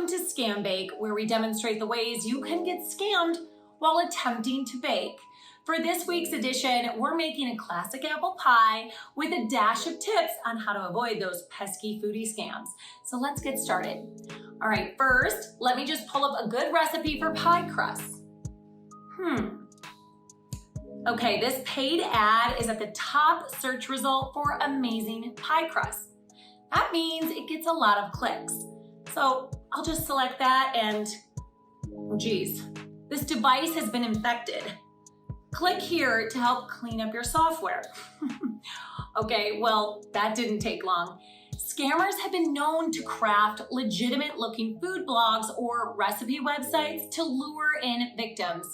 Welcome to Scam Bake, where we demonstrate the ways you can get scammed while attempting to bake. For this week's edition, we're making a classic apple pie with a dash of tips on how to avoid those pesky foodie scams. So let's get started. All right, first, let me just pull up a good recipe for pie crust. Okay, this paid ad is at the top search result for amazing pie crust. That means it gets a lot of clicks. So I'll just select that and, oh geez, this device has been infected. Click here to help clean up your software. Okay, well, that didn't take long. Scammers have been known to craft legitimate looking food blogs or recipe websites to lure in victims.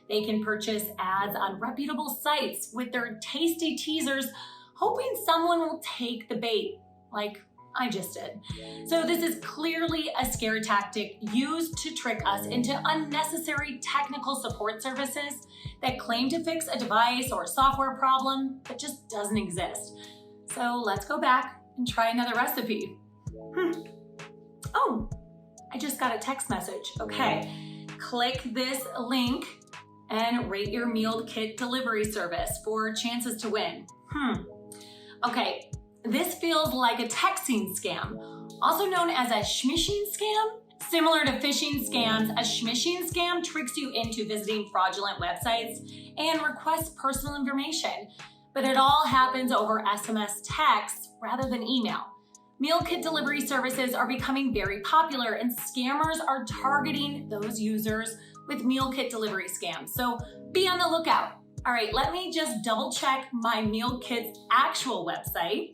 They can purchase ads on reputable sites with their tasty teasers, hoping someone will take the bait, like I just did. So this is clearly a scare tactic used to trick us into unnecessary technical support services that claim to fix a device or a software problem that just doesn't exist. So let's go back and try another recipe. Oh, I just got a text message. Okay, click this link and rate your meal kit delivery service for chances to win. Okay. This feels like a texting scam, also known as a smishing scam. Similar to phishing scams, a smishing scam tricks you into visiting fraudulent websites and requests personal information, but it all happens over SMS text rather than email. Meal kit delivery services are becoming very popular and scammers are targeting those users with meal kit delivery scams, so be on the lookout. All right, let me just double check my meal kit's actual website.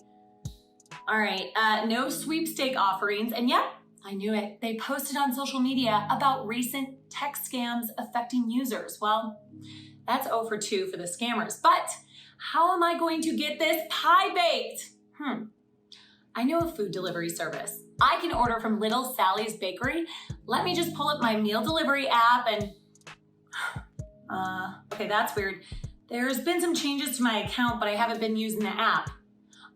All right, no sweepstake offerings, and yep, I knew it. They posted on social media about recent tech scams affecting users. Well, that's 0 for 2 for the scammers, but how am I going to get this pie baked? I know a food delivery service. I can order from Little Sally's Bakery. Let me just pull up my meal delivery app and, okay, that's weird. There's been some changes to my account, but I haven't been using the app.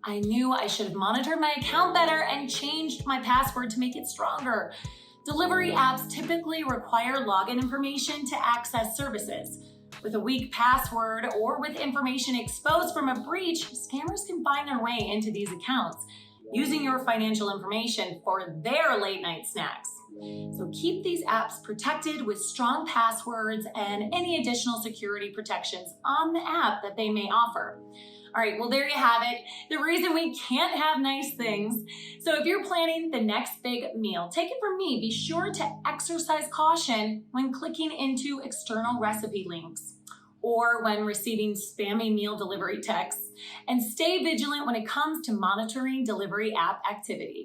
I knew I should have monitored my account better and changed my password to make it stronger. Delivery apps typically require login information to access services. With a weak password or with information exposed from a breach, scammers can find their way into these accounts, using your financial information for their late night snacks. So keep these apps protected with strong passwords and any additional security protections on the app that they may offer. All right, well, there you have it. The reason we can't have nice things. So if you're planning the next big meal, take it from me, be sure to exercise caution when clicking into external recipe links or when receiving spammy meal delivery texts, and stay vigilant when it comes to monitoring delivery app activity.